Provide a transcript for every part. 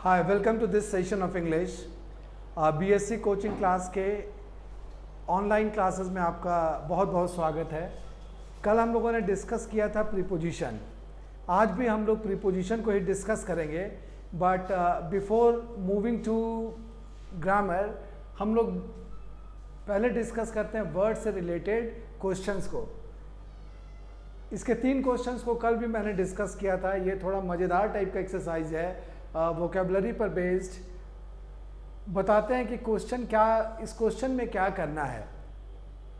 Hi, welcome to this session of English. BSc coaching class के online classes में आपका बहुत बहुत स्वागत है। कल हम लोगों ने डिस्कस किया था प्रीपोजिशन। आज भी हम लोग प्रीपोजिशन को ही डिस्कस करेंगे, but before moving to grammar हम लोग पहले डिस्कस करते हैं वर्ड से रिलेटेड क्वेश्चंस को। इसके 3 क्वेश्चंस को कल भी मैंने डिस्कस किया था। ये थोड़ा मज़ेदार टाइप का एक्सरसाइज है, वोकेबलरी पर बेस्ड। बताते हैं कि क्वेश्चन क्या, इस क्वेश्चन में क्या करना है।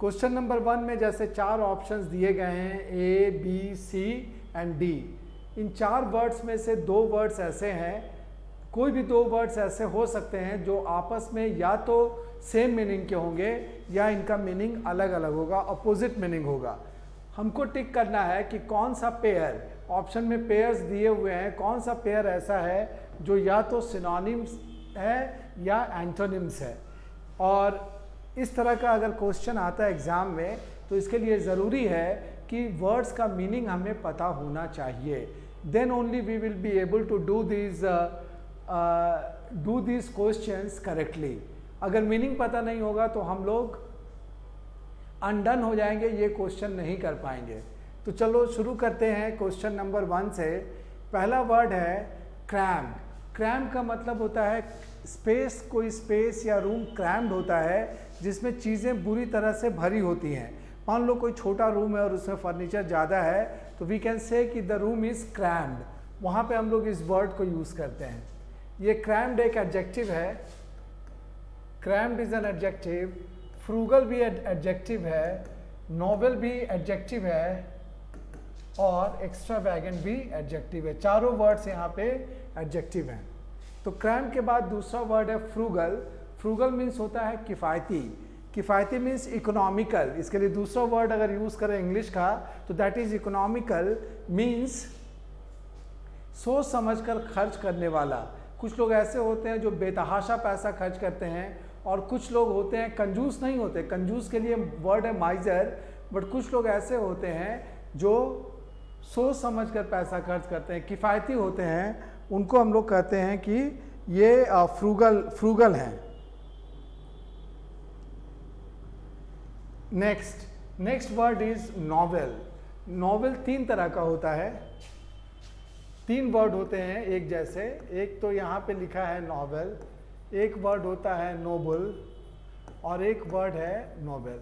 क्वेश्चन नंबर 1 में जैसे 4 ऑप्शंस दिए गए हैं A, B, C and D। In 4 words में से 2 वर्ड्स ऐसे हैं, कोई भी 2 वर्ड्स ऐसे हो सकते हैं जो आपस में या तो सेम मीनिंग के होंगे या इनका मीनिंग अलग अलग होगा, अपोजिट मीनिंग होगा। हमको टिक करना है कि कौन सा पेयर, ऑप्शन में पेयर्स दिए हुए हैं, कौन सा पेयर ऐसा है जो या तो सिनोनिम्स है या एंटोनिम्स है। और इस तरह का अगर क्वेश्चन आता है एग्ज़ाम में तो इसके लिए ज़रूरी है कि वर्ड्स का मीनिंग हमें पता होना चाहिए। Then only we will be able to do these questions correctly. अगर मीनिंग पता नहीं होगा तो हम लोग अनडन हो जाएंगे, ये क्वेश्चन नहीं कर पाएंगे। तो चलो शुरू करते हैं क्वेश्चन नंबर 1 से। पहला वर्ड है क्रैम्ड। क्रैम्ड का मतलब होता है स्पेस, कोई स्पेस या रूम क्रैम्ड होता है जिसमें चीज़ें बुरी तरह से भरी होती हैं। मान लो कोई छोटा रूम है और उसमें फर्नीचर ज़्यादा है तो वी कैन से कि द रूम इज़ क्रैम्ड। वहाँ पे हम लोग इस वर्ड को यूज़ करते हैं। ये क्रैम्ड एक एडजेक्टिव है, crammed is an adjective. Frugal भी एडजेक्टिव है, नोवेल भी एडजेक्टिव है और एक्स्ट्रावैगेंट भी एडजेक्टिव है। चारों वर्ड्स यहाँ पे एडजेक्टिव हैं। तो क्रैम्ड के बाद दूसरा वर्ड है फ्रूगल। फ्रूगल मीन्स होता है किफ़ायती। किफ़ायती मीन्स इकोनॉमिकल। इसके लिए दूसरा वर्ड अगर यूज़ करें इंग्लिश का तो दैट इज़ इकोनॉमिकल, मीन्स सोच समझकर खर्च करने वाला। कुछ लोग ऐसे होते हैं जो बेतहाशा पैसा खर्च करते हैं और कुछ लोग होते हैं कंजूस नहीं होते। कंजूस के लिए वर्ड है माइजर, बट कुछ लोग ऐसे होते हैं जो सोच समझकर पैसा खर्च करते हैं, किफ़ायती होते हैं। उनको हम लोग कहते हैं कि ये फ्रूगल हैं। Next word is novel. Novel 3 तरह का होता है। 3 वर्ड होते हैं एक जैसे। एक तो यहाँ पे लिखा है नॉवेल, एक वर्ड होता है नोबल और एक वर्ड है नोवेल।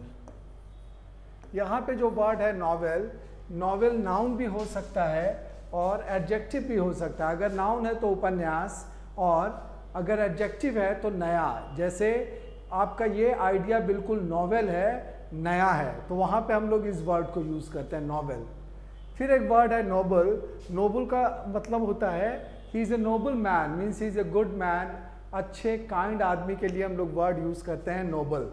यहाँ पे जो वर्ड है नॉवेल, नॉवेल नाउन भी हो सकता है और एडजेक्टिव भी हो सकता है। अगर नाउन है तो उपन्यास और अगर एडजेक्टिव है तो नया। जैसे आपका ये आइडिया बिल्कुल नॉवेल है, नया है, तो वहाँ पे हम लोग इस वर्ड को यूज़ करते हैं नॉवेल। फिर एक वर्ड है नोबल। नोबल का मतलब होता है he is a noble man, means he is a good man. अच्छे काइंड आदमी के लिए हम लोग वर्ड यूज़ करते हैं नोबल।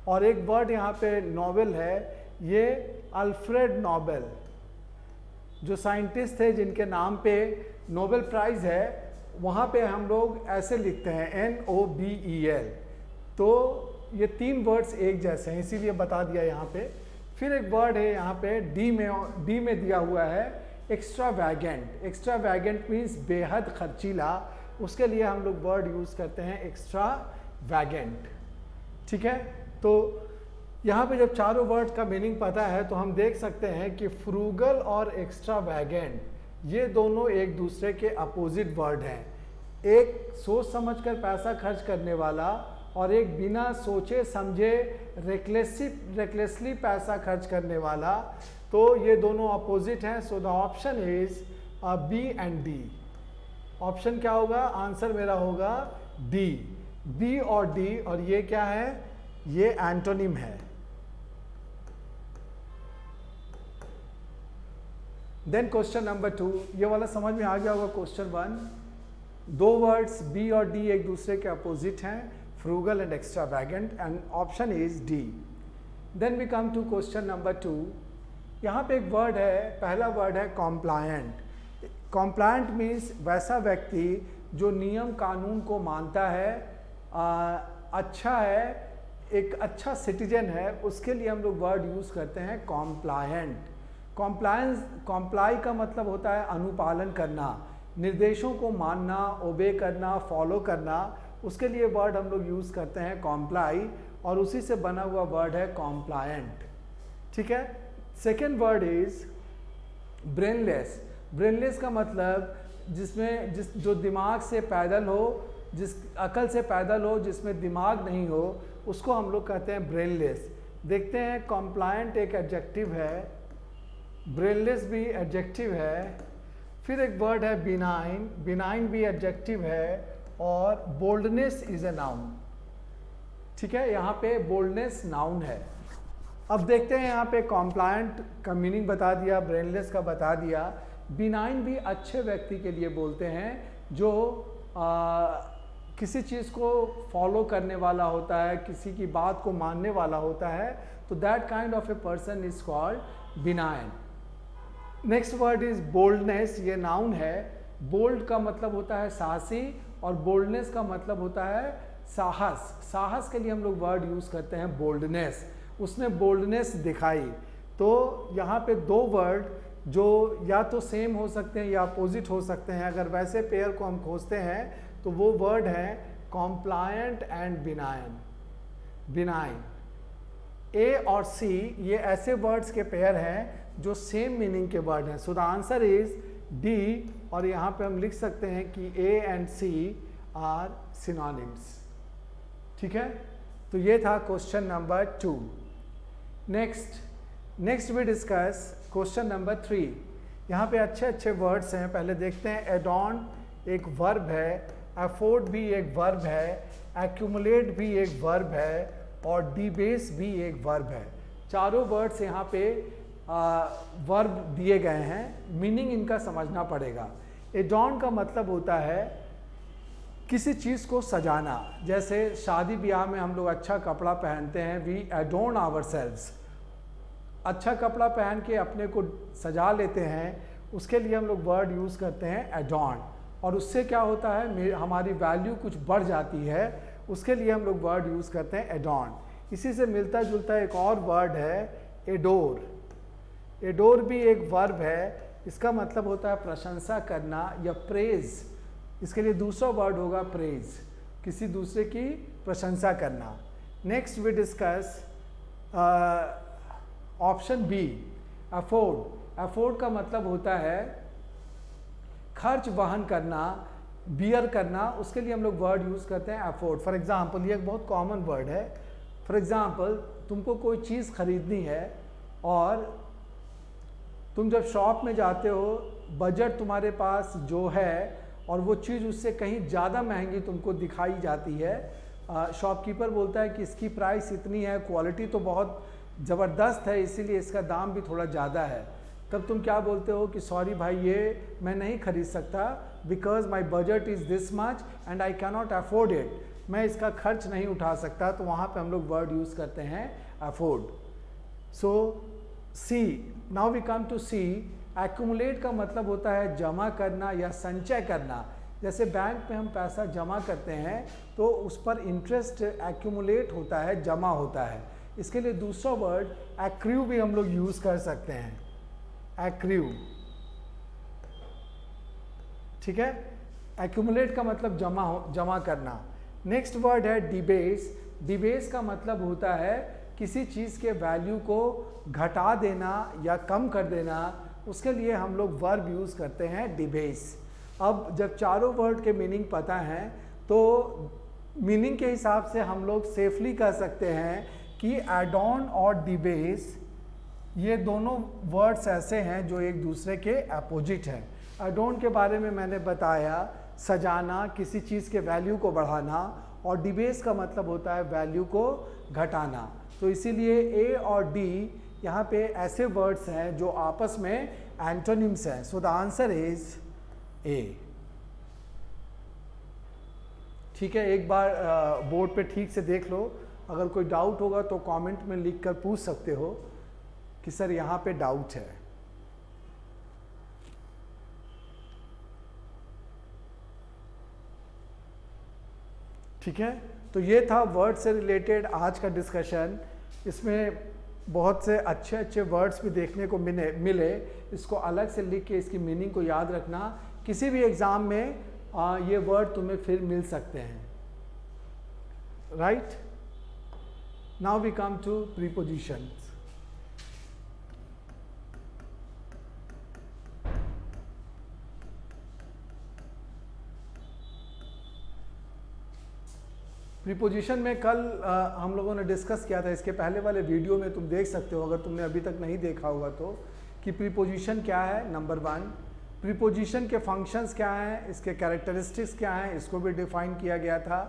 और एक वर्ड यहाँ पे नोबल है, ये अल्फ्रेड नोबेल जो साइंटिस्ट थे जिनके नाम पे नोबेल प्राइज़ है, वहाँ पे हम लोग ऐसे लिखते हैं NOBEL। तो ये 3 वर्ड्स एक जैसे हैं, इसीलिए बता दिया यहाँ पे। फिर एक वर्ड है यहाँ पे डी में दिया हुआ है एक्स्ट्रावैगेंट। एक्स्ट्रावैगेंट मीन्स बेहद खर्चीला, उसके लिए हम लोग वर्ड यूज़ करते हैं एक्स्ट्रावैगेंट। ठीक है, तो यहाँ पे जब चारों वर्ड का मीनिंग पता है तो हम देख सकते हैं कि फ्रूगल और एक्स्ट्रावैगेंट ये दोनों एक दूसरे के अपोजिट वर्ड हैं। एक सोच समझकर पैसा खर्च करने वाला और एक बिना सोचे समझे रेकलेसली पैसा खर्च करने वाला। तो ये दोनों अपोजिट हैं। So the option is B and D। Option क्या होगा? आंसर मेरा होगा D। B और D, और ये क्या है? ये एंटोनिम है। देन क्वेश्चन नंबर 2, ये वाला समझ में आ गया होगा। क्वेश्चन 1, 2 वर्ड्स B और D एक दूसरे के अपोजिट हैं, frugal and extravagant, and option is D। Then we come to question number 2। यहाँ पे एक वर्ड है, पहला वर्ड है कॉम्प्लायंट। कॉम्प्लायंट मीन्स वैसा व्यक्ति जो नियम कानून को मानता है, अच्छा है, एक अच्छा सिटीजन है, उसके लिए हम लोग वर्ड यूज़ करते हैं कॉम्प्लायंट। कॉम्प्लाई का मतलब होता है अनुपालन करना। निर्देशों को मानना, ओबे करना, फॉलो करना, उसके लिए वर्ड हम लोग यूज़ करते हैं कॉम्प्लाई, और उसी से बना हुआ वर्ड है कॉम्प्लायंट। ठीक है। Second word is brainless. Brainless का मतलब जो दिमाग से पैदल हो, जिस अकल से पैदल हो, जिसमें दिमाग नहीं हो, उसको हम लोग कहते हैं ब्रेनलेस। देखते हैं, कॉम्प्लायंट एक एडजेक्टिव है, ब्रेनलेस भी एडजेक्टिव है, फिर एक वर्ड है बिनाइन, बिनाइन भी एडजेक्टिव है, और बोल्डनेस इज ए नाउन। ठीक है, यहाँ पे बोल्डनेस नाउन है। अब देखते हैं, यहाँ पे कॉम्प्लायंट का मीनिंग बता दिया, ब्रेनलेस का बता दिया। बिनाइन भी अच्छे व्यक्ति के लिए बोलते हैं जो किसी चीज़ को फॉलो करने वाला होता है, किसी की बात को मानने वाला होता है, तो that kind of a person is called benign. Next word is boldness, ये नाउन है। बोल्ड का मतलब होता है साहसी, और बोल्डनेस का मतलब होता है साहस। साहस के लिए हम लोग वर्ड यूज़ करते हैं बोल्डनेस। उसने बोल्डनेस दिखाई। तो यहाँ पे दो वर्ड जो या तो सेम हो सकते हैं या अपोजिट हो सकते हैं। अगर वैसे पेयर को हम खोजते हैं तो वो वर्ड है कॉम्प्लायंट एंड बिनाइन। बिनाइन, ए और सी ये ऐसे वर्ड्स के पेयर हैं जो सेम मीनिंग के वर्ड हैं। So the answer is D, और यहाँ पे हम लिख सकते हैं कि A and C are synonyms. ठीक है, तो ये था question number 2। Next we discuss question number 3। यहाँ पे अच्छे अच्छे वर्ड्स हैं। पहले देखते हैं, एडॉन एक वर्ब है, अफोर्ड भी एक वर्ब है, एक्यूमुलेट भी एक वर्ब है, और डिबेस भी एक वर्ब है। चारों वर्ड्स यहाँ पे वर्ब दिए गए हैं, मीनिंग इनका समझना पड़ेगा। एडॉन का मतलब होता है किसी चीज़ को सजाना। जैसे शादी ब्याह में हम लोग अच्छा कपड़ा पहनते हैं, वी एडोन आवरसेल्व्स। अच्छा कपड़ा पहन के अपने को सजा लेते हैं, उसके लिए हम लोग वर्ड यूज़ करते हैं एडॉन, और उससे क्या होता है, हमारी वैल्यू कुछ बढ़ जाती है, उसके लिए हम लोग वर्ड यूज़ करते हैं एडॉन। इसी से मिलता जुलता एक और वर्ड है एडोर। एडोर भी एक वर्ब है, इसका मतलब होता है प्रशंसा करना या प्रेज। इसके लिए दूसरा वर्ड होगा प्रेज, किसी दूसरे की प्रशंसा करना। Next we discuss option B, afford. Afford का मतलब होता है खर्च वहन करना, बियर करना, उसके लिए हम लोग वर्ड यूज़ करते हैं अफोर्ड। फॉर एग्जाम्पल, ये एक बहुत कॉमन वर्ड है। फॉर एग्जाम्पल, तुमको कोई चीज़ खरीदनी है और तुम जब शॉप में जाते हो, बजट तुम्हारे पास जो है और वो चीज़ उससे कहीं ज़्यादा महंगी तुमको दिखाई जाती है। शॉपकीपर बोलता है कि इसकी प्राइस इतनी है, क्वालिटी तो बहुत ज़बरदस्त है, इसीलिए इसका दाम भी थोड़ा ज़्यादा है। तब तुम क्या बोलते हो कि सॉरी भाई, ये मैं नहीं खरीद सकता, because my budget is this much and I cannot afford it. मैं इसका खर्च नहीं उठा सकता, तो वहाँ पे हम लोग वर्ड यूज़ करते हैं afford. So C, now we come to C. Accumulate का मतलब होता है जमा करना या संचय करना। जैसे बैंक में हम पैसा जमा करते हैं तो उस पर इंटरेस्ट एक्यूमुलेट होता है, जमा होता है। इसके लिए दूसरा वर्ड एक्रू भी हम लोग यूज़ कर सकते हैं, एक्रू। ठीक है, एक्यूमुलेट का मतलब जमा करना। नेक्स्ट वर्ड है डिबेस। डिबेस का मतलब होता है किसी चीज़ के वैल्यू को घटा देना या कम कर देना, उसके लिए हम लोग वर्ब यूज़ करते हैं डिबेस। अब जब चारों वर्ड के मीनिंग पता हैं तो मीनिंग के हिसाब से हम लोग सेफली कह सकते हैं कि एडॉन और डिबेस ये दोनों वर्ड्स ऐसे हैं जो एक दूसरे के अपोजिट हैं। एडॉन के बारे में मैंने बताया, सजाना, किसी चीज़ के वैल्यू को बढ़ाना, और डिबेस का मतलब होता है वैल्यू को घटाना। तो इसीलिए ए और डी यहाँ पे ऐसे वर्ड्स हैं जो आपस में एंटोनिम्स हैं। So the answer is a. ठीक है, एक बार बोर्ड पे ठीक से देख लो। अगर कोई डाउट होगा तो कमेंट में लिख कर पूछ सकते हो कि सर यहाँ पे डाउट है। ठीक है, तो ये था वर्ड से रिलेटेड आज का डिस्कशन। इसमें बहुत से अच्छे अच्छे वर्ड्स भी देखने को मिले। इसको अलग से लिख के इसकी मीनिंग को याद रखना। किसी भी एग्जाम में ये वर्ड तुम्हें फिर मिल सकते हैं, right. Now we come to prepositions. Preposition में कल हम लोगों ने डिस्कस किया था, इसके पहले वाले वीडियो में तुम देख सकते हो अगर तुमने अभी तक नहीं देखा होगा तो, कि प्रीपोजिशन क्या है। नंबर 1, प्रीपोजिशन के फंक्शंस क्या हैं, इसके कैरेक्टरिस्टिक्स क्या हैं, इसको भी डिफाइन किया गया था।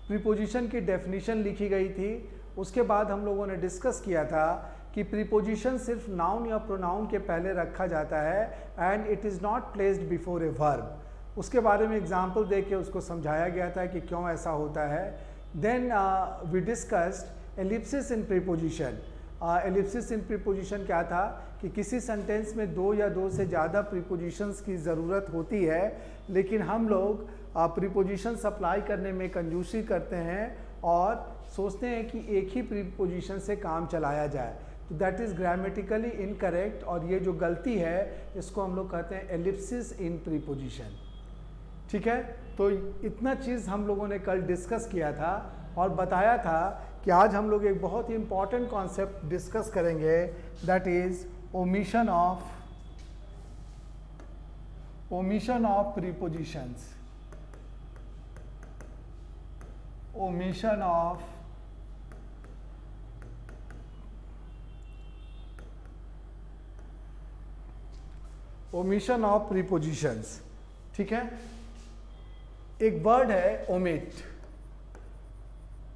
प्रीपोजिशन की डेफिनेशन लिखी गई थी। उसके बाद हम लोगों ने डिस्कस किया था कि प्रीपोजिशन सिर्फ नाउन या प्रोनाउन के पहले रखा जाता है and it is not placed before a verb. उसके बारे में एग्जाम्पल दे के उसको समझाया गया था कि क्यों ऐसा होता है। Then we discussed ellipsis in preposition. Ellipsis in preposition क्या था कि किसी सेंटेंस में 2 या 2 से ज़्यादा प्रीपोजिशंस की ज़रूरत होती है, लेकिन हम लोग प्रीपोजिशंस अप्लाई करने में कंजूसी करते हैं और सोचते हैं कि एक ही प्रीपोजिशन से काम चलाया जाए, तो दैट इज़ ग्रामेटिकली इनकरेक्ट। और ये जो गलती है इसको हम लोग कहते हैं एलिप्सिस इन प्रीपोजिशन। ठीक है, तो इतना चीज़ हम लोगों ने कल डिस्कस किया था और बताया था कि आज हम लोग एक बहुत ही इंपॉर्टेंट कॉन्सेप्ट डिस्कस करेंगे, that is omission of prepositions. Omission of prepositions. ठीक है, एक वर्ड है ओमिट।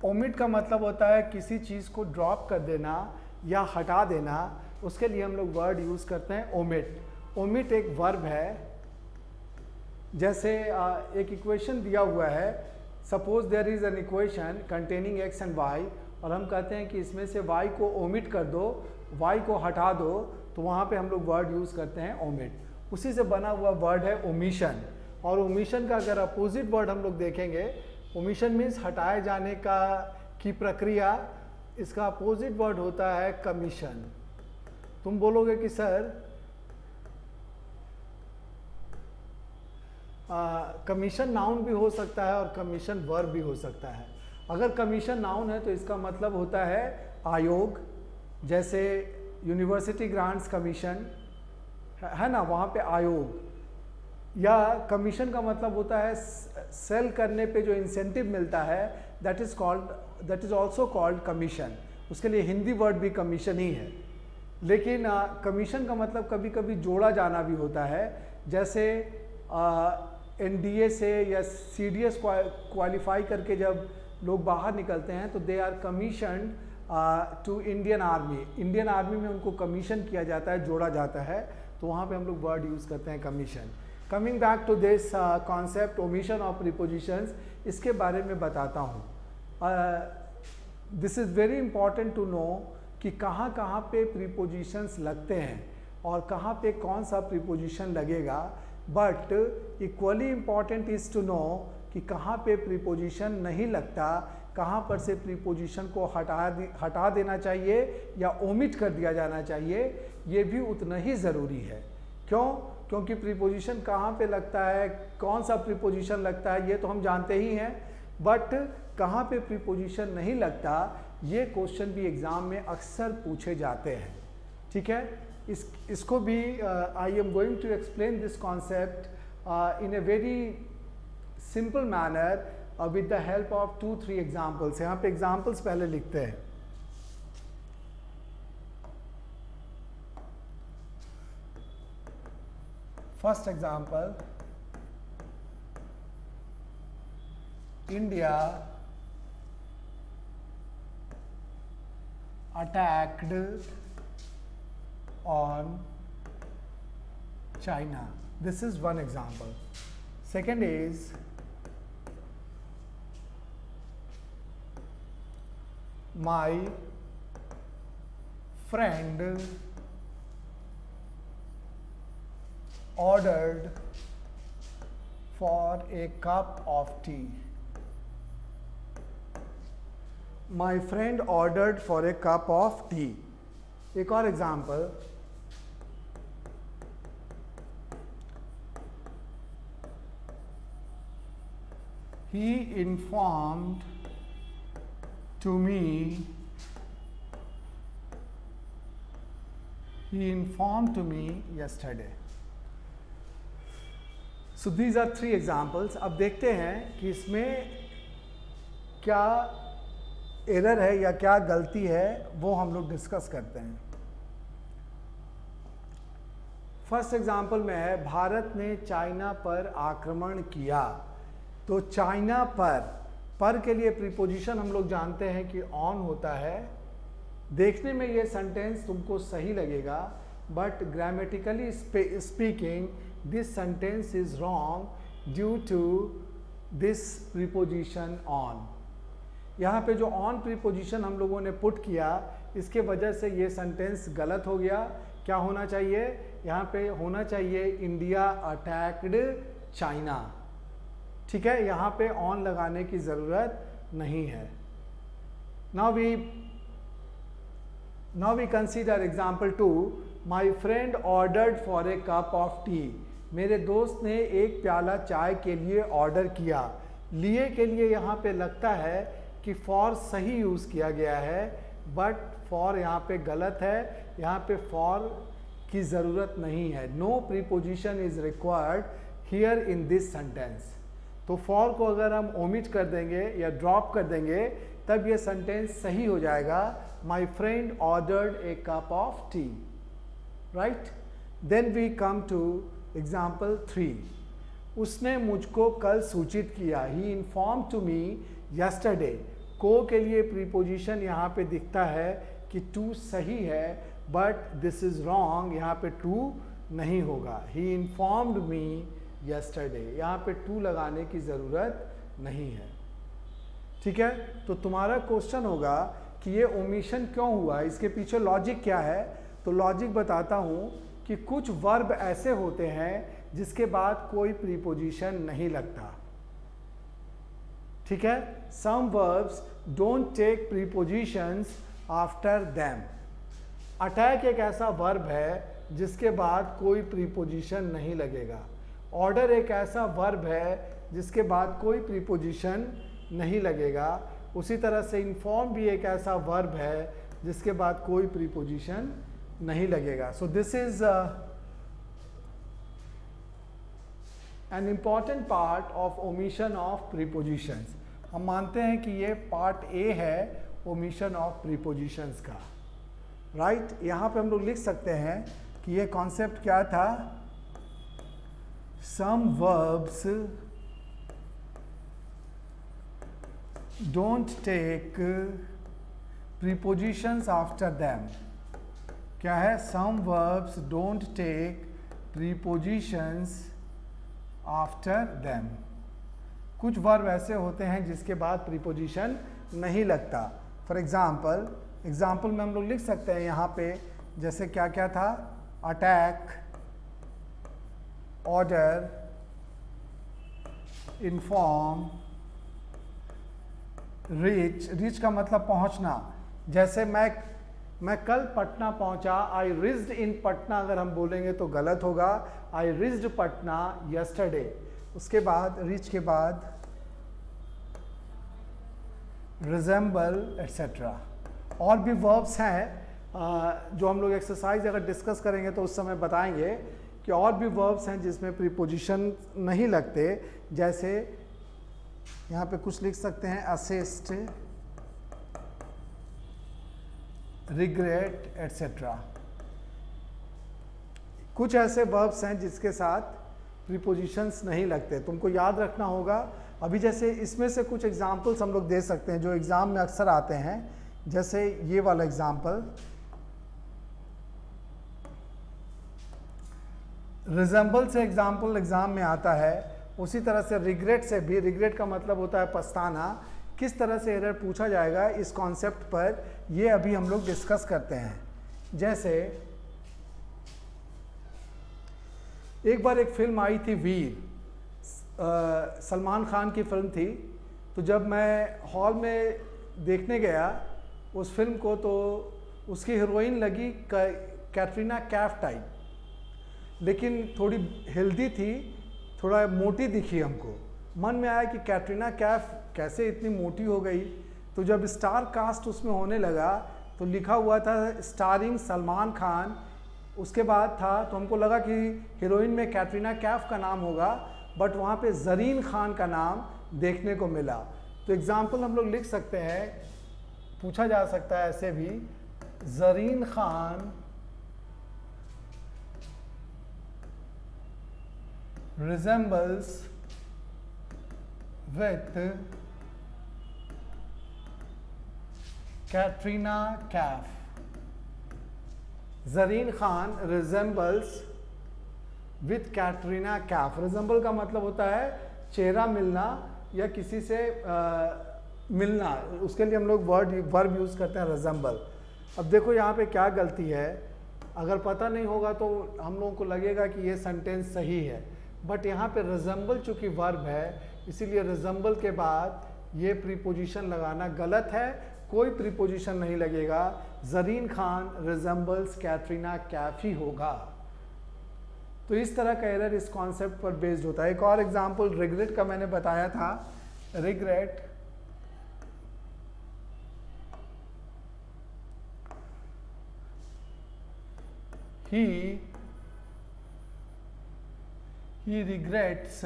ओमिट का मतलब होता है किसी चीज़ को ड्रॉप कर देना या हटा देना, उसके लिए हम लोग वर्ड यूज़ करते हैं ओमिट। ओमिट एक वर्ब है। जैसे एक इक्वेशन दिया हुआ है, suppose there is an equation containing X and Y, और हम कहते हैं कि इसमें से वाई को ओमिट कर दो, वाई को हटा दो, तो वहाँ पे हम लोग वर्ड यूज़ करते हैं ओमिट। उसी से बना हुआ वर्ड है ओमिशन। और ओमिशन का अगर अपोजिट वर्ड हम लोग देखेंगे, ओमिशन मीन्स हटाए जाने की प्रक्रिया, इसका अपोजिट वर्ड होता है कमीशन। तुम बोलोगे कि सर कमीशन नाउन भी हो सकता है और कमीशन वर्ब भी हो सकता है। अगर कमीशन नाउन है तो इसका मतलब होता है आयोग, जैसे यूनिवर्सिटी ग्रांट्स कमीशन है ना, वहाँ पे आयोग। या कमीशन का मतलब होता है सेल करने पे जो इंसेंटिव मिलता है, that is also called commission. उसके लिए हिंदी वर्ड भी कमीशन ही है। लेकिन कमीशन का मतलब कभी कभी जोड़ा जाना भी होता है, जैसे एनडीए से या सीडीएस क्वालिफाई करके जब लोग बाहर निकलते हैं तो they are commission to Indian army. Indian army में उनको कमीशन किया जाता है, जोड़ा जाता है, तो वहाँ पे हम लोग वर्ड यूज़ करते हैं commission. Coming back to this concept omission of prepositions, इसके बारे में बताता हूँ। This is very important to know कि कहाँ कहाँ पे प्रीपोजिशंस लगते हैं और कहाँ पे कौन सा प्रीपोजिशन लगेगा। But equally important is to know कि कहाँ पे प्रीपोजिशन नहीं लगता, कहाँ पर से प्रीपोजिशन को हटा देना चाहिए या ओमिट कर दिया जाना चाहिए, ये भी उतना ही ज़रूरी है। क्यों? क्योंकि प्रीपोजिशन कहाँ पे लगता है, कौन सा प्रीपोजिशन लगता है, ये तो हम जानते ही हैं, बट कहाँ पे प्रीपोजिशन नहीं लगता, ये क्वेश्चन भी एग्ज़ाम में अक्सर पूछे जाते हैं। ठीक है, इसको भी I am going to explain this concept in a very simple manner with the help of 2-3 examples. यहाँ पे एग्जाम्पल्स पहले लिखते हैं। First example, India attacked on China. This is one example. Second is my friend ordered for a cup of tea. My friend ordered for a cup of tea. एक और example, he informed to me, yesterday. So these are 3 examples. अब देखते हैं कि इसमें क्या error है या क्या गलती है, वो हम लोग डिस्कस करते हैं। फर्स्ट एग्जाम्पल में है भारत ने चाइना पर आक्रमण किया। तो चाइना पर के लिए प्रीपोजिशन हम लोग जानते हैं कि ऑन होता है। देखने में ये सेंटेंस तुमको सही लगेगा, but grammatically speaking this sentence is wrong due to this preposition on. यहाँ पे जो ऑन प्रीपोजिशन हम लोगों ने पुट किया, इसके वजह से ये सेंटेंस गलत हो गया। क्या होना चाहिए? यहाँ पे होना चाहिए इंडिया अटैक्ड चाइना। ठीक है, यहाँ पे ऑन लगाने की ज़रूरत नहीं है। Now we consider example 2। My friend ordered for a cup of tea. मेरे दोस्त ने एक प्याला चाय के लिए ऑर्डर किया। लिए के लिए यहाँ पे लगता है कि फॉर सही यूज़ किया गया है, बट फॉर यहाँ पे गलत है। यहाँ पे फॉर की ज़रूरत नहीं है। No preposition is required here in this sentence. तो फॉर को अगर हम ओमिट कर देंगे या ड्रॉप कर देंगे, तब ये सेंटेंस सही हो जाएगा। My friend ordered a cup of tea, right. Then we come to example 3। उसने मुझको कल सूचित किया। He inform to me yesterday. को के लिए प्रीपोजिशन यहाँ पे दिखता है कि टू सही है, बट दिस इज रॉन्ग। यहाँ पे टू नहीं होगा। ही इन्फॉर्म्ड मी यस्टरडे, यहाँ पे टू लगाने की ज़रूरत नहीं है। ठीक है, तो तुम्हारा क्वेश्चन होगा कि ये ओमिशन क्यों हुआ, इसके पीछे लॉजिक क्या है। तो लॉजिक बताता हूँ कि कुछ वर्ब ऐसे होते हैं जिसके बाद कोई प्रीपोजिशन नहीं लगता। ठीक है, some verbs don't take prepositions after them. Attack एक ऐसा वर्ब है जिसके बाद कोई प्रीपोजिशन नहीं लगेगा। ऑर्डर एक ऐसा वर्ब है जिसके बाद कोई प्रीपोजिशन नहीं लगेगा। उसी तरह से इन्फॉर्म भी एक ऐसा वर्ब है जिसके बाद कोई प्रीपोजिशन नहीं लगेगा। सो this is an important part of omission of prepositions. हम मानते हैं कि ये पार्ट ए है ओमिशन ऑफ प्रीपोजिशंस का, राइट। यहाँ पे हम लोग लिख सकते हैं कि ये कॉन्सेप्ट क्या था। Some verbs don't take prepositions after them. क्या है? Some verbs don't take prepositions after them. कुछ वर्ब ऐसे होते हैं जिसके बाद प्रीपोजिशन नहीं लगता। फॉर एग्जाम्पल में हम लोग लिख सकते हैं यहाँ पे, जैसे क्या क्या था, अटैक, ऑर्डर, इन्फॉर्म, रीच का मतलब पहुँचना। जैसे मैं कल पटना पहुँचा, आई रिच्ड इन पटना अगर हम बोलेंगे तो गलत होगा। आई रिच्ड पटना यस्टरडे। उसके बाद रीच के बाद रिजेंबल एट्सेट्रा। और भी वर्ब्स हैं जो हम लोग एक्सरसाइज अगर डिस्कस करेंगे तो उस समय बताएंगे कि और भी वर्ब्स हैं जिसमें प्रीपोजिशन नहीं लगते। जैसे यहाँ पे कुछ लिख सकते हैं, असिस्ट, रिग्रेट एट्सेट्रा। कुछ ऐसे वर्ब्स हैं जिसके साथ प्रीपोजिशंस नहीं लगते, तुमको याद रखना होगा। अभी जैसे इसमें से कुछ एग्जाम्पल्स हम लोग दे सकते हैं जो एग्ज़ाम में अक्सर आते हैं। जैसे ये वाला एग्जाम्पल, रिजेंबल से एग्जाम में आता है। उसी तरह से रिग्रेट से भी, रिग्रेट का मतलब होता है पछताना। किस तरह से एरर पूछा जाएगा इस कॉन्सेप्ट पर, ये अभी हम लोग डिस्कस करते हैं। जैसे एक बार एक फिल्म आई थी वीर, सलमान खान की फिल्म थी। तो जब मैं हॉल में देखने गया उस फिल्म को, तो उसकी हीरोइन लगी कैटरीना कैफ टाइप, लेकिन थोड़ी हेल्दी थी, थोड़ा मोटी दिखी हमको। मन में आया कि कैटरीना कैफ कैसे इतनी मोटी हो गई, तो जब स्टार कास्ट उसमें होने लगा तो लिखा हुआ था स्टारिंग सलमान खान, उसके बाद था तो हमको लगा कि हीरोइन में कैटरीना कैफ का नाम होगा, बट वहाँ पे ज़रीन खान का नाम देखने को मिला। तो एग्जाम्पल हम लोग लिख सकते हैं, पूछा जा सकता है ऐसे भी, Zareen Khan resembles with Katrina Kaif. Zareen Khan resembles with Katrina Kaif. Resemble का मतलब होता है चेहरा मिलना या किसी से मिलना, उसके लिए हम लोग वर्ब यूज़ करते हैं रिजेंबल। अब देखो यहाँ पे क्या गलती है, अगर पता नहीं होगा तो हम लोगों को लगेगा कि ये सेंटेंस सही है, बट यहाँ पे रिजेंबल चूँकि वर्ब है इसीलिए रिजेंबल के बाद ये प्रीपोजिशन लगाना गलत है, कोई प्रीपोजिशन नहीं लगेगा, ज़रीन खान रिजेंबल्स कैटरीना कैफ ही होगा। तो इस तरह का एरर इस कॉन्सेप्ट पर बेस्ड होता है। एक और एग्जांपल रिग्रेट का मैंने बताया था, regret he regrets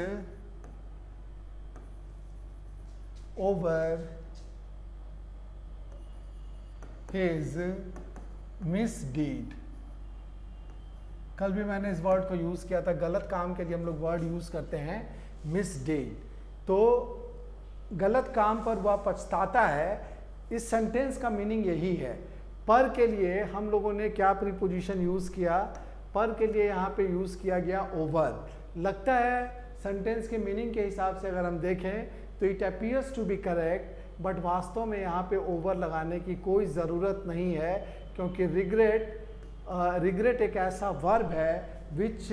over his misdeed। कल भी मैंने इस वर्ड को यूज़ किया था, गलत काम के लिए हम लोग वर्ड यूज़ करते हैं मिसडीड। तो गलत काम पर वह पछताता है, इस सेंटेंस का मीनिंग यही है। पर के लिए हम लोगों ने क्या प्रीपोजिशन यूज़ किया, पर के लिए यहाँ पे यूज़ किया गया ओवर। लगता है सेंटेंस के मीनिंग के हिसाब से अगर हम देखें तो it appears to be correct, but वास्तव में यहाँ पे ओवर लगाने की कोई ज़रूरत नहीं है, क्योंकि रिग्रेट एक ऐसा वर्ब है which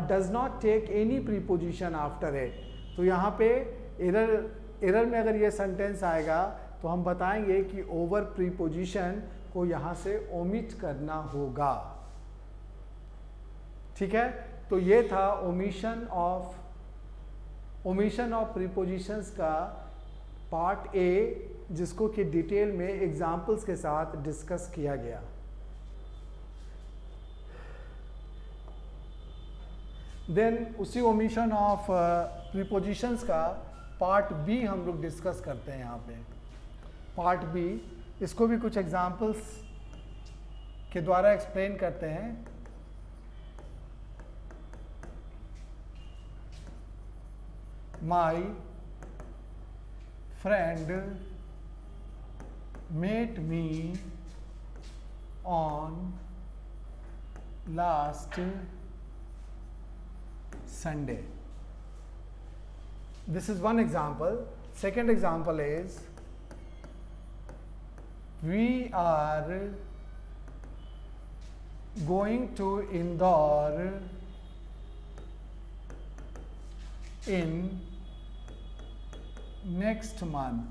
does not take any preposition after it. तो यहाँ पे एरर में अगर ये सेंटेंस आएगा तो हम बताएंगे कि ओवर प्रीपोजिशन को यहाँ से ओमिट करना होगा। ठीक है, तो ये था ओमिशन ऑफ प्रीपोजिशंस का पार्ट ए, जिसको कि डिटेल में एग्जाम्पल्स के साथ डिस्कस किया गया। देन उसी ओमिशन ऑफ प्रीपोजिशंस का पार्ट बी हम लोग डिस्कस करते हैं यहाँ पे। पार्ट बी, इसको भी कुछ एग्जाम्पल्स के द्वारा एक्सप्लेन करते हैं। My friend met me on last Sunday. This is one example. Second example is, we are going to Indore in next month।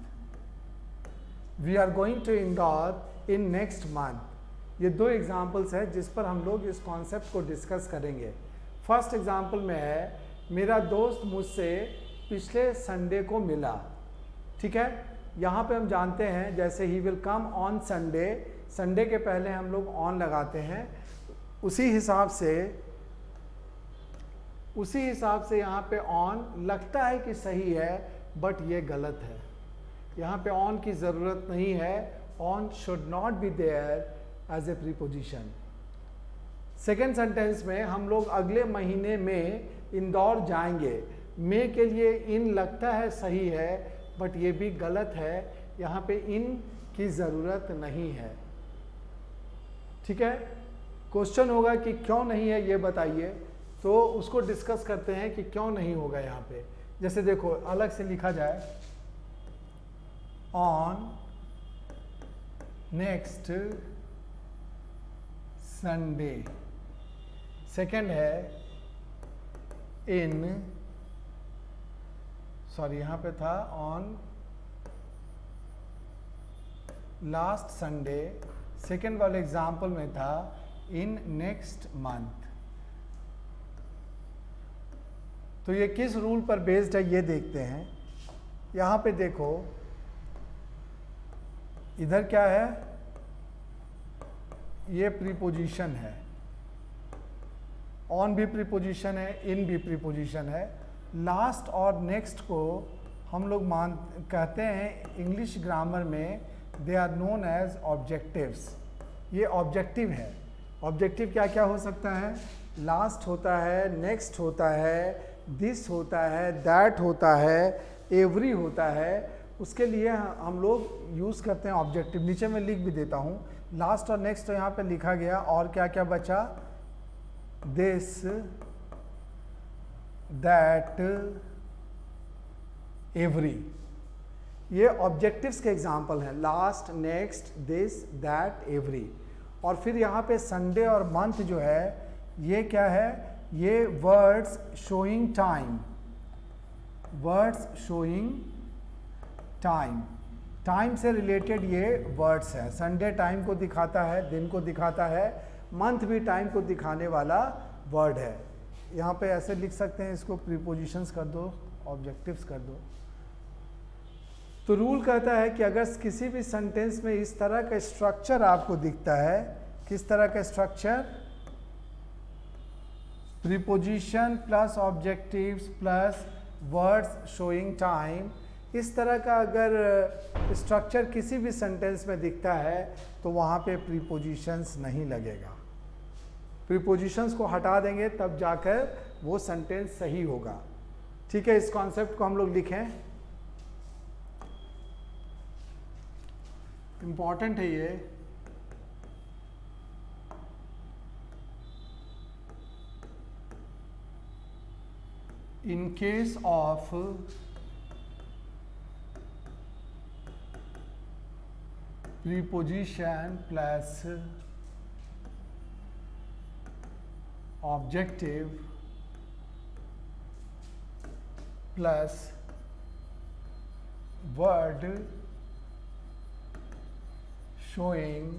We are going to Indore in next month। ये दो examples हैं जिस पर हम लोग इस concept को discuss करेंगे। फर्स्ट एग्जाम्पल में है, मेरा दोस्त मुझसे पिछले संडे को मिला। ठीक है, यहाँ पे हम जानते हैं जैसे he will come on Sunday, Sunday के पहले हम लोग ऑन लगाते हैं, उसी हिसाब से यहाँ पे ऑन लगता है कि सही है, बट ये गलत है। यहाँ पे ऑन की ज़रूरत नहीं है, on should not be there as a preposition. Second sentence में हम लोग अगले महीने में इंदौर जाएंगे, मे के लिए इन लगता है सही है, बट ये भी गलत है, यहाँ पे इन की ज़रूरत नहीं है। ठीक है, क्वेश्चन होगा कि क्यों नहीं है ये बताइए, तो उसको डिस्कस करते हैं कि क्यों नहीं होगा यहाँ पे। जैसे देखो अलग से लिखा जाए, ऑन नेक्स्ट संडे। सेकेंड है यहाँ पे था ऑन लास्ट संडे, सेकेंड वाले एग्जाम्पल में था इन नेक्स्ट मंथ। तो ये किस रूल पर बेस्ड है ये देखते हैं। यहाँ पे देखो, इधर क्या है, ये प्रीपोजिशन है, ऑन भी प्रीपोजिशन है, इन भी प्रीपोजिशन है। लास्ट और नेक्स्ट को हम लोग कहते हैं इंग्लिश ग्रामर में they are known as objectives. ये ऑब्जेक्टिव है। ऑब्जेक्टिव क्या क्या हो सकता है, लास्ट होता है, नेक्स्ट होता है, दिस होता है, दैट होता है, एवरी होता है। उसके लिए हम लोग यूज़ करते हैं ऑब्जेक्टिव। नीचे मैं लिख भी देता हूँ, लास्ट और नेक्स्ट तो यहाँ पे लिखा गया, और क्या क्या बचा, दिस, दैट, एवरी। ये ऑब्जेक्टिव्स के एग्जाम्पल हैं, last, next, this, that, every. और फिर यहाँ पे संडे और मंथ जो है, ये क्या है, ये words showing time, words showing time, time से रिलेटेड ये वर्ड्स हैं। संडे टाइम को दिखाता है, दिन को दिखाता है, मंथ भी टाइम को दिखाने वाला वर्ड है। यहाँ पे ऐसे लिख सकते हैं, इसको प्रीपोजिशंस कर दो, ऑब्जेक्टिव्स कर दो। तो रूल कहता है कि अगर किसी भी सेंटेंस में इस तरह का स्ट्रक्चर आपको दिखता है, किस तरह का structure, preposition plus objectives plus words showing time, इस तरह का अगर स्ट्रक्चर किसी भी सेंटेंस में दिखता है तो वहाँ पे प्रीपोजिशंस नहीं लगेगा। प्रीपोजिशंस को हटा देंगे तब जाकर वो सेंटेंस सही होगा। ठीक है, इस कॉन्सेप्ट को हम लोग लिखें, इंपॉर्टेंट है ये। In case of preposition plus objective plus word showing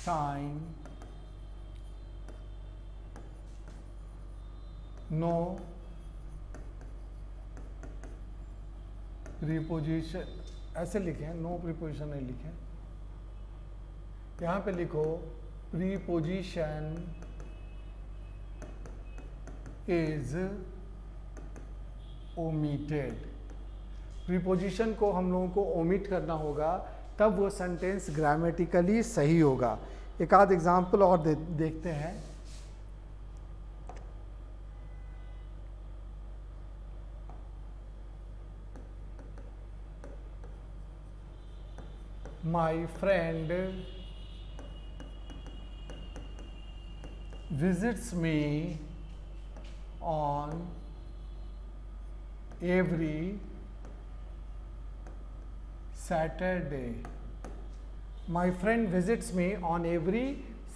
time, no preposition, ऐसे लिखें, नो प्रीपोजिशन नहीं लिखें, यहाँ पे लिखो प्रीपोजिशन इज ओमिटेड। प्रीपोजिशन को हम लोगों को ओमिट करना होगा, तब वो सेंटेंस ग्रामेटिकली सही होगा। एक आध एग्जाम्पल और देखते हैं। My friend visits me on every Saturday. My friend visits me on every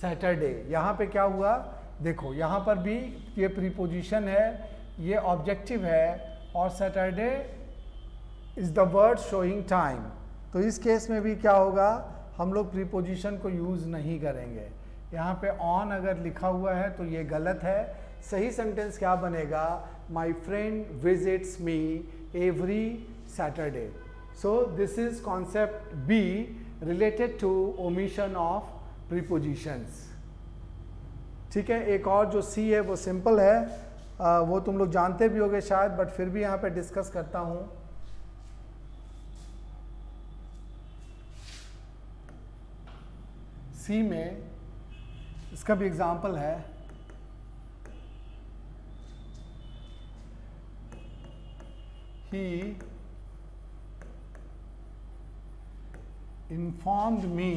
Saturday. यहाँ पे क्या हुआ, देखो यहाँ पर भी ये प्रीपोजिशन है, ये ऑब्जेक्टिव है, और Saturday is the word showing time. तो इस केस में भी क्या होगा, हम लोग प्रीपोजिशन को यूज़ नहीं करेंगे। यहाँ पे ऑन अगर लिखा हुआ है तो ये गलत है। सही सेंटेंस क्या बनेगा, my friend visits me every Saturday. So this is concept be related to omission of prepositions. ठीक है, एक और जो सी है वो सिंपल है, वो तुम लोग जानते भी होगे शायद, बट फिर भी यहाँ पे डिस्कस करता हूँ। सी में इसका भी एग्जाम्पल है, ही informed me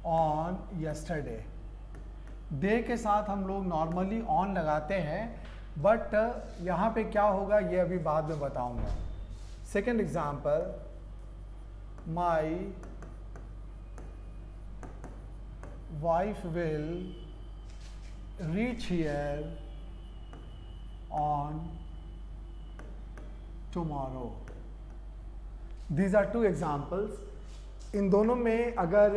on yesterday। Day के साथ हम लोग नॉर्मली ऑन लगाते हैं, बट यहाँ पे क्या होगा ये अभी बाद में बताऊंगा। Second example, my wife will reach here on tomorrow। These are two examples। इन दोनों में अगर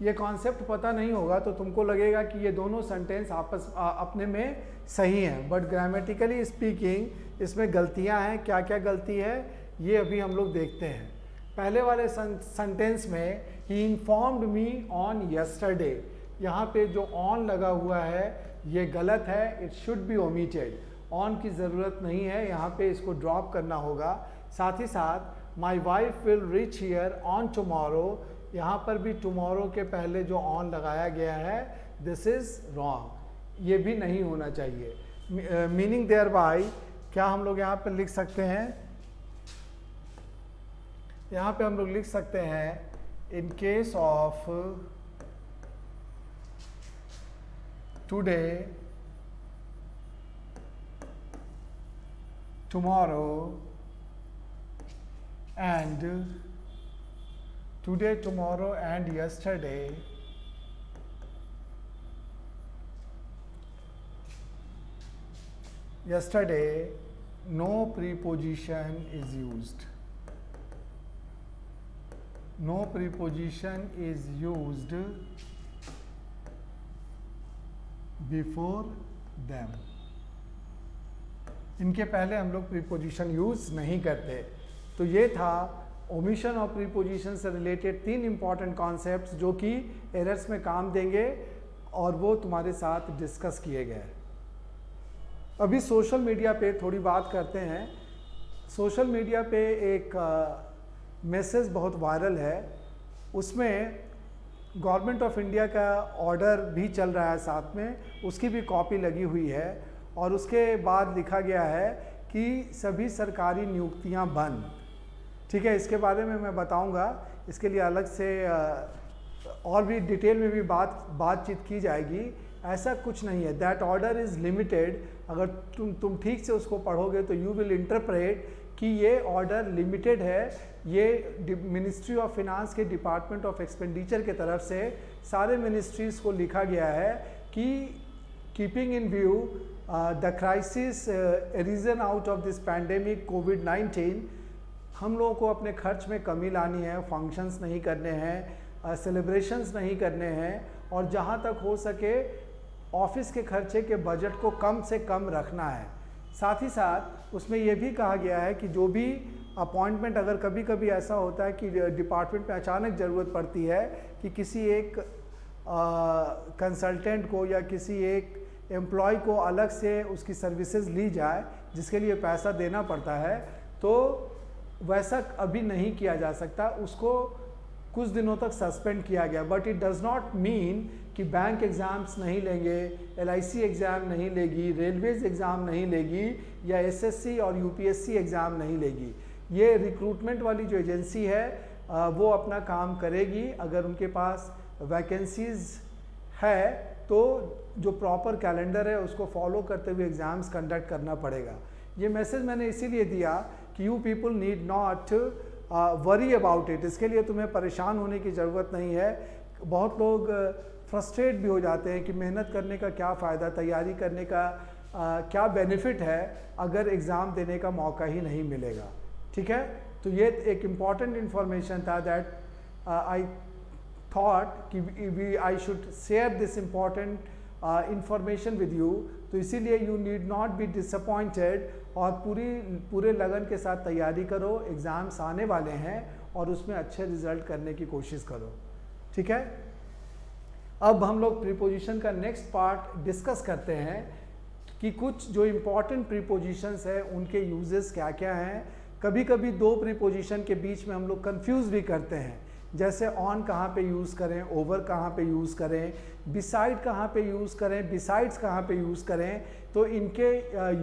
ये कॉन्सेप्ट पता नहीं होगा तो तुमको लगेगा कि ये दोनों सेंटेंस अपने में सही हैं, बट ग्रामेटिकली स्पीकिंग इसमें गलतियां हैं। क्या क्या गलती है ये अभी हम लोग देखते हैं। पहले वाले सेंटेंस में ही इन्फॉर्म्ड मी ऑन यस्टरडे, यहाँ पे जो ऑन लगा हुआ है ये गलत है, it should be omitted. On की ज़रूरत नहीं है, यहाँ पे इसको ड्रॉप करना होगा। साथ ही साथ my wife will reach here on tomorrow, यहाँ पर भी टुमारो के पहले जो ऑन लगाया गया है दिस इज़ रॉन्ग, ये भी नहीं होना चाहिए। मीनिंग देयर बाय क्या हम लोग यहाँ पर लिख सकते हैं, यहाँ पे हम लोग लिख सकते हैं in case of today, tomorrow and today, tomorrow and yesterday no preposition is used. No preposition is used before them. इनके पहले हम लोग प्रीपोजिशन यूज नहीं करते। तो ये था ओमिशन और प्रीपोजिशन से रिलेटेड 3 इंपॉर्टेंट कॉन्सेप्ट्स जो कि एरर्स में काम देंगे और वो तुम्हारे साथ डिस्कस किए गए। अभी सोशल मीडिया पे थोड़ी बात करते हैं। सोशल मीडिया पे एक मैसेज बहुत वायरल है, उसमें गवर्नमेंट ऑफ इंडिया का ऑर्डर भी चल रहा है, साथ में उसकी भी कॉपी लगी हुई है और उसके बाद लिखा गया है कि सभी सरकारी नियुक्तियां बंद। ठीक है, इसके बारे में मैं बताऊंगा, इसके लिए अलग से और भी डिटेल में भी बातचीत की जाएगी। ऐसा कुछ नहीं है, दैट ऑर्डर इज़ लिमिटेड। अगर तुम ठीक से उसको पढ़ोगे तो यू विल इंटरप्रेट कि ये ऑर्डर लिमिटेड है, ये मिनिस्ट्री ऑफ फिनांस के डिपार्टमेंट ऑफ एक्सपेंडिचर के तरफ से सारे मिनिस्ट्रीज को लिखा गया है कि keeping in view the crisis reason out of this pandemic कोविड-19, हम लोगों को अपने खर्च में कमी लानी है, फंक्शंस नहीं करने हैं, सेलिब्रेशंस नहीं करने हैं और जहाँ तक हो सके ऑफिस के खर्चे के बजट को कम से कम रखना है। साथ ही साथ उसमें यह भी कहा गया है कि जो भी अपॉइंटमेंट, अगर कभी कभी ऐसा होता है कि डिपार्टमेंट में अचानक ज़रूरत पड़ती है कि किसी एक कंसल्टेंट को या किसी एक एम्प्लॉय को अलग से उसकी सर्विसेज ली जाए जिसके लिए पैसा देना पड़ता है, तो वैसा अभी नहीं किया जा सकता, उसको कुछ दिनों तक सस्पेंड किया गया। But it does not mean कि बैंक एग्ज़ाम्स नहीं लेंगे, LIC एग्ज़ाम नहीं लेगी, रेलवेज़ एग्ज़ाम नहीं लेगी या SSC और UPSC एग्ज़ाम नहीं लेगी। ये रिक्रूटमेंट वाली जो एजेंसी है वो अपना काम करेगी। अगर उनके पास वैकेंसीज़ है तो जो प्रॉपर कैलेंडर है उसको फॉलो करते हुए एग्ज़ाम्स कंडक्ट करना पड़ेगा। ये मैसेज मैंने इसीलिए दिया कि you people need not worry about it. इसके लिए तुम्हें परेशान होने की ज़रूरत नहीं है। बहुत लोग फ्रस्ट्रेट भी हो जाते हैं कि मेहनत करने का क्या फ़ायदा, तैयारी करने का क्या बेनिफिट है अगर एग्ज़ाम देने का मौका ही नहीं मिलेगा। ठीक है, तो ये एक इम्पॉर्टेंट इन्फॉर्मेशन था दैट आई थॉट कि I should share this important information with you. तो इसीलिए you need not be disappointed और पूरे लगन के साथ तैयारी करो। एग्ज़ाम्स आने वाले हैं और उसमें अच्छे रिजल्ट करने की कोशिश करो। ठीक है, अब हम लोग प्रीपोजिशन का नेक्स्ट पार्ट डिस्कस करते हैं कि कुछ जो इम्पॉर्टेंट प्रीपोजिशंस है उनके यूजेस क्या क्या हैं। कभी कभी 2 प्रीपोजिशन के बीच में हम लोग कंफ्यूज भी करते हैं, जैसे ऑन कहाँ पे यूज़ करें, ओवर कहाँ पे यूज़ करें, बिसाइड कहाँ पे यूज़ करें, बिसाइड्स कहाँ पे यूज़ करें। तो इनके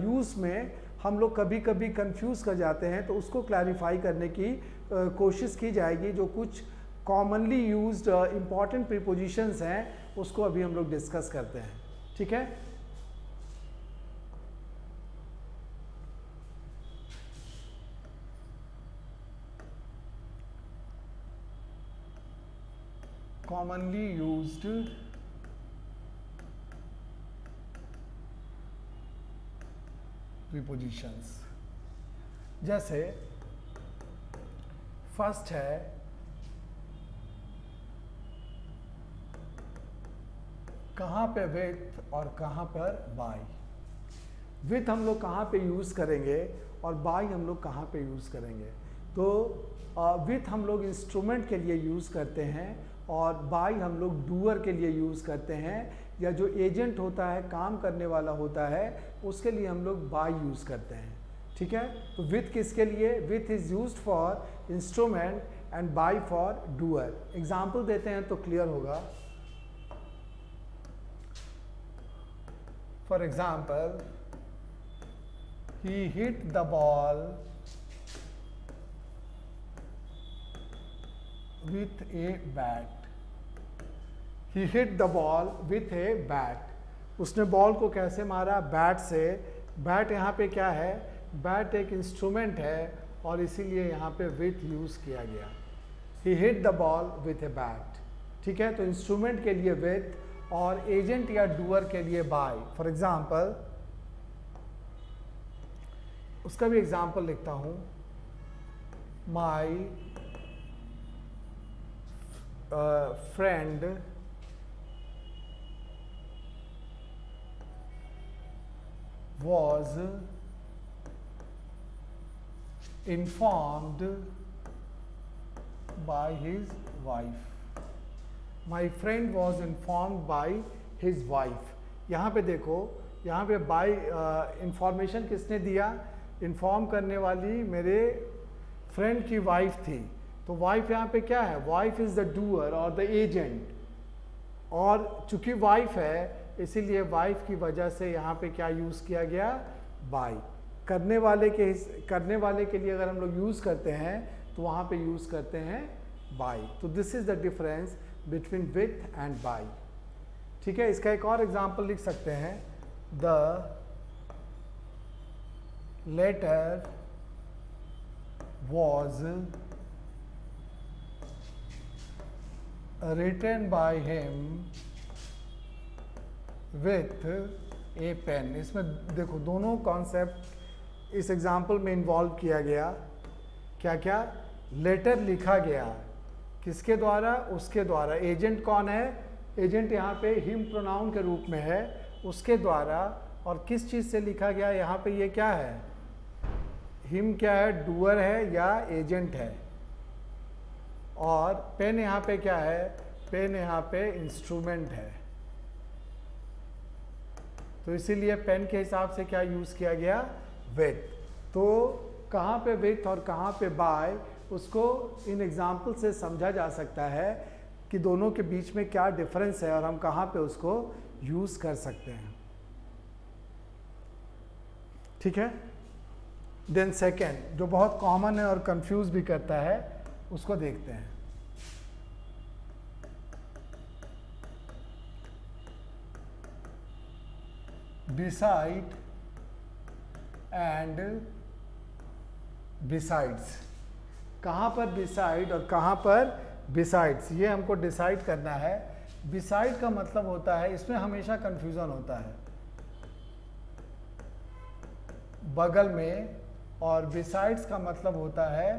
यूज़ में हम लोग कभी कभी कंफ्यूज कर जाते हैं, तो उसको क्लैरिफाई करने की कोशिश की जाएगी। जो कुछ कॉमनली यूज्ड इम्पॉर्टेंट प्रीपोजिशंस हैं उसको अभी हम लोग डिस्कस करते हैं। ठीक है, commonly used prepositions, जैसे फर्स्ट है कहाँ पे विथ और कहाँ पर बाय। विथ हम लोग कहाँ पे यूज़ करेंगे और बाय हम लोग कहाँ पे यूज़ करेंगे। तो विथ हम लोग इंस्ट्रूमेंट के लिए यूज़ करते हैं और बाय हम लोग डूअर के लिए यूज़ करते हैं, या जो एजेंट होता है, काम करने वाला होता है, उसके लिए हम लोग बाय यूज़ करते हैं। ठीक है, तो विथ किसके लिए? With is used for instrument and by for doer. Example देते हैं तो क्लियर होगा। For example, he hit the ball with a bat. He hit the ball with a bat. उसने बॉल को कैसे मारा? बैट से। बैट यहाँ पे क्या है? बैट एक इंस्ट्रूमेंट है और इसीलिए यहाँ पे विथ यूज किया गया। He hit the ball with a bat. ठीक है, तो इंस्ट्रूमेंट के लिए विथ और एजेंट या डूअर के लिए बाय। फॉर एग्जाम्पल, उसका भी एग्जाम्पल लिखता हूं। My friend was informed by his wife. My friend was informed by his wife. यहाँ पे देखो, यहाँ पे बाय इंफॉर्मेशन किसने दिया? इन्फॉर्म करने वाली मेरे फ्रेंड की वाइफ थी। तो वाइफ यहाँ पे क्या है? वाइफ इज द डूअर और द एजेंट, और चूंकि वाइफ है इसीलिए वाइफ की वजह से यहाँ पे क्या यूज किया गया? बाय। करने वाले के लिए अगर हम लोग यूज करते हैं तो वहाँ पे यूज करते हैं बाय। तो this is the difference between with and by. ठीक है, इसका एक और एग्जांपल लिख सकते हैं। The letter was written by him with a pen. इसमें देखो दोनों कॉन्सेप्ट इस एग्जाम्पल में इन्वॉल्व किया गया। क्या क्या? लेटर लिखा गया, किसके द्वारा? उसके द्वारा। एजेंट कौन है? एजेंट यहाँ पे हिम प्रोनाउन के रूप में है, उसके द्वारा। और किस चीज़ से लिखा गया? यहाँ पे ये क्या है? हिम क्या है? डूअर है या एजेंट है। और पेन यहाँ पे क्या है? पेन यहाँ पे इंस्ट्रूमेंट है। तो इसीलिए पेन के हिसाब से क्या यूज़ किया गया? विथ। तो कहाँ पे विथ और कहाँ पे बाय, उसको इन एग्जाम्पल से समझा जा सकता है कि दोनों के बीच में क्या डिफरेंस है और हम कहाँ पे उसको यूज़ कर सकते हैं। ठीक है, देन सेकेंड, जो बहुत कॉमन है और कंफ्यूज भी करता है, उसको देखते हैं। beside and besides। कहाँ पर beside और कहाँ पर besides, ये हमको डिसाइड करना है। beside का मतलब होता है, इसमें हमेशा कंफ्यूजन होता है, बगल में, और besides का मतलब होता है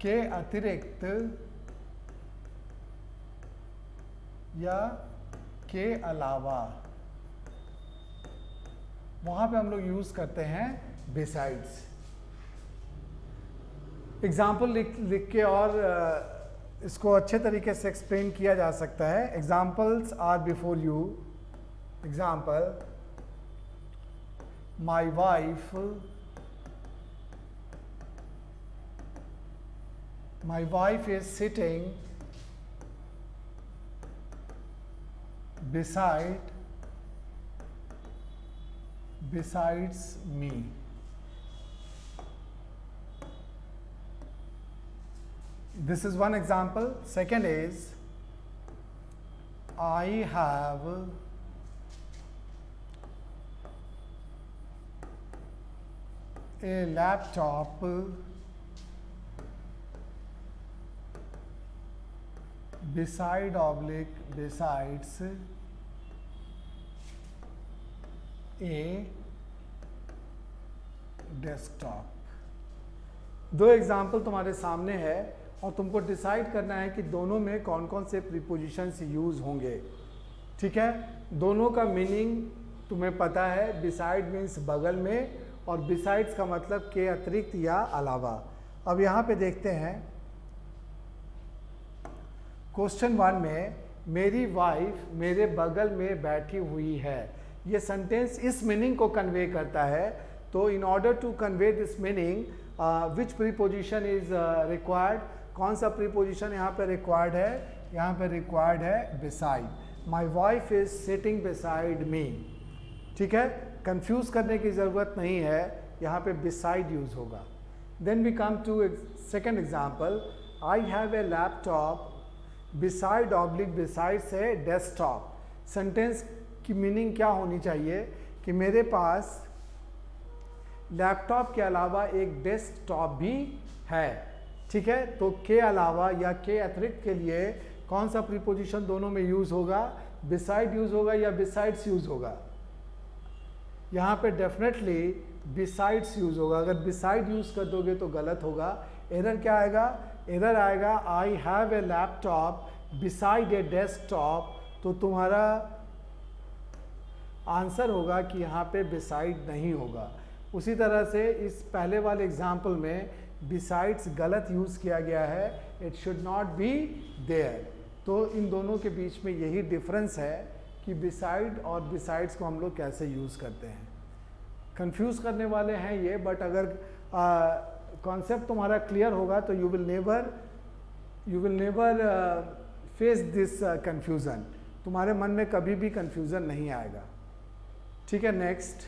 के अतिरिक्त या के अलावा। वहां पे हम लोग यूज करते हैं besides। एग्जाम्पल लिख के और इसको अच्छे तरीके से एक्सप्लेन किया जा सकता है। Examples are before you. Example, my wife is sitting besides me. This is one example. Second is, I have a laptop besides a desktop. दो एग्जाम्पल तुम्हारे सामने है और तुमको डिसाइड करना है कि दोनों में कौन कौन से प्रीपोजिशंस यूज होंगे। ठीक है, दोनों का मीनिंग तुम्हें पता है। बिसाइड मीन्स बगल में, और बिसाइड्स का मतलब के अतिरिक्त या अलावा। अब यहाँ पे देखते हैं क्वेश्चन 1 में, मेरी वाइफ मेरे बगल में बैठी हुई है। ये सेंटेंस इस मीनिंग को कन्वे करता है। तो in order to convey this meaning which preposition is required, कौन सा प्रीपोजिशन यहाँ पे रिक्वायर्ड है? यहाँ पे रिक्वायर्ड है beside. My wife is sitting beside me. ठीक है, कंफ्यूज करने की ज़रूरत नहीं है, यहाँ पे बिसाइड यूज होगा। Then we come to second example, I have a laptop beside oblique beside से डेस्कटॉप। सेंटेंस की मीनिंग क्या होनी चाहिए कि मेरे पास लैपटॉप के अलावा एक डेस्कटॉप भी है। ठीक है, तो के अलावा या के अतिरिक्त के लिए कौन सा प्रीपोजिशन दोनों में यूज होगा? बिसाइड यूज होगा या बिसाइड्स यूज होगा? यहाँ पे डेफिनेटली बिसाइड्स यूज होगा। अगर बिसाइड यूज कर दोगे तो गलत होगा। एरर क्या आएगा? एरर आएगा आई have a laptop beside A desktop. तो तुम्हारा आंसर होगा कि यहाँ पे बिसाइड नहीं होगा। उसी तरह से इस पहले वाले एग्जाम्पल में बिसाइड्स गलत यूज किया गया है, it should not be there. तो इन दोनों के बीच में यही डिफरेंस है कि बिसाइड और बिसाइड्स को हम लोग कैसे यूज़ करते हैं। कंफ्यूज करने वाले हैं ये, बट अगर कॉन्सेप्ट तुम्हारा क्लियर होगा तो you will never face this confusion. तुम्हारे मन में कभी भी कंफ्यूजन नहीं आएगा। ठीक है, नेक्स्ट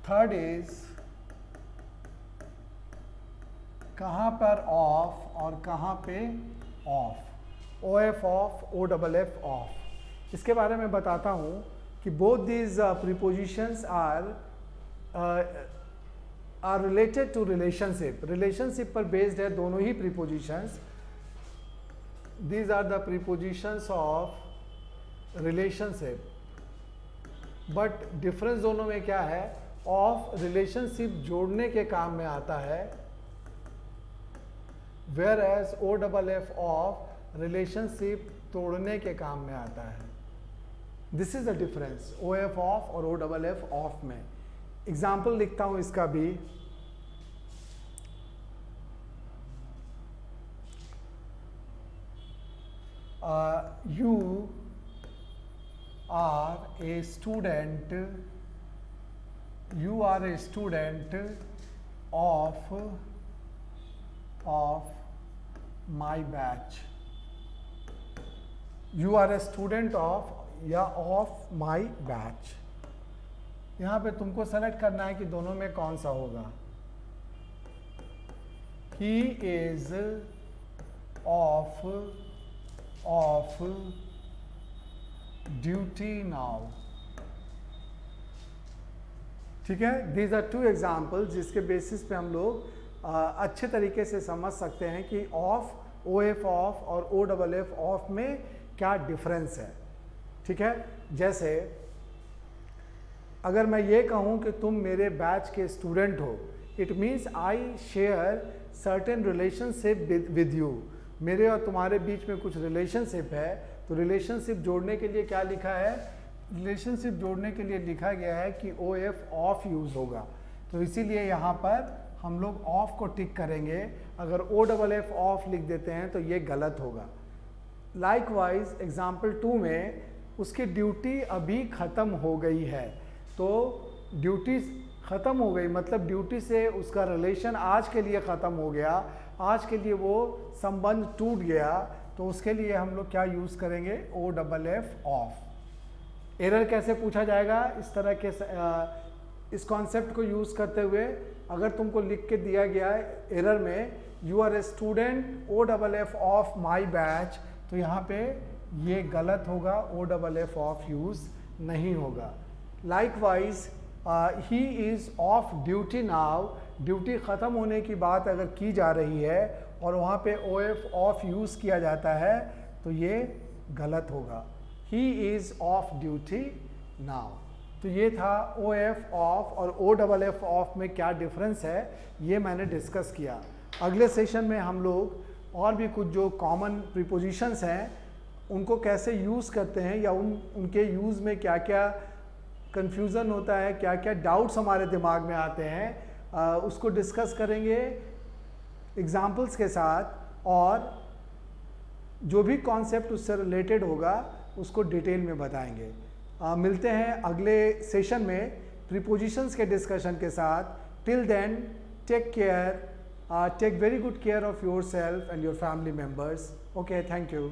थर्ड इज कहाँ पर ऑफ और कहाँ पे off. O F of, O double F off. इसके बारे में बताता हूँ कि both these prepositions are related to relationship. Relationship पर बेस्ड है दोनों ही प्रीपोजिशंस। These are the prepositions of relationship, but difference दोनों में क्या है? ऑफ रिलेशनशिप जोड़ने के काम में आता है, whereas O double F off relationship तोड़ने के काम में आता है। This is the difference O F of और ओ डबल एफ ऑफ में। एग्जाम्पल लिखता हूं इसका भी। You are a student of my batch. You are a student of या of my batch। यहाँ पे तुमको सेलेक्ट करना है कि दोनों में कौन सा होगा। He is of duty now। ठीक है, these are two examples जिसके बेसिस पे हम लोग अच्छे तरीके से समझ सकते हैं कि ऑफ, ओ एफ ऑफ और ओ डबल एफ ऑफ में क्या डिफरेंस है। ठीक है, जैसे अगर मैं ये कहूँ कि तुम मेरे बैच के स्टूडेंट हो, it means I share certain relationship with you. मेरे और तुम्हारे बीच में कुछ रिलेशनशिप है, तो रिलेशनशिप जोड़ने के लिए क्या लिखा है? रिलेशनशिप जोड़ने के लिए लिखा गया है कि ओ एफ ऑफ यूज होगा। तो इसीलिए यहाँ पर हम लोग ऑफ को टिक करेंगे। अगर ओ डबल एफ ऑफ लिख देते हैं तो ये गलत होगा। लाइकवाइज एग्जाम्पल 2 में उसकी ड्यूटी अभी ख़त्म हो गई है। तो ड्यूटी ख़त्म हो गई मतलब ड्यूटी से उसका रिलेशन आज के लिए ख़त्म हो गया, आज के लिए वो संबंध टूट गया। तो उसके लिए हम लोग क्या यूज़ करेंगे? O double F off. Error कैसे पूछा जाएगा? इस तरह के इस कॉन्सेप्ट को यूज़ करते हुए अगर तुमको लिख के दिया गया है एरर में you are a student O double F off my batch, तो यहाँ पे ये गलत होगा, O double F off use नहीं होगा। Likewise he is off duty now, duty ख़त्म होने की बात अगर की जा रही है और वहाँ पे ओ एफ ऑफ यूज़ किया जाता है तो ये गलत होगा। ही इज़ ऑफ ड्यूटी नाउ। तो ये था ओ एफ ऑफ और ओ डबल एफ ऑफ में क्या डिफरेंस है, ये मैंने डिस्कस किया। अगले सेशन में हम लोग और भी कुछ जो कॉमन प्रीपोजिशंस हैं उनको कैसे यूज़ करते हैं, या उनके यूज़ में क्या क्या कन्फ्यूज़न होता है, क्या क्या डाउट्स हमारे दिमाग में आते हैं, उसको डिस्कस करेंगे एग्जाम्पल्स के साथ, और जो भी कॉन्सेप्ट उससे रिलेटेड होगा उसको डिटेल में बताएंगे। मिलते हैं अगले सेशन में प्रीपोजिशंस के डिस्कशन के साथ। Till then take care, take very good care of yourself and your family members. Okay, thank you.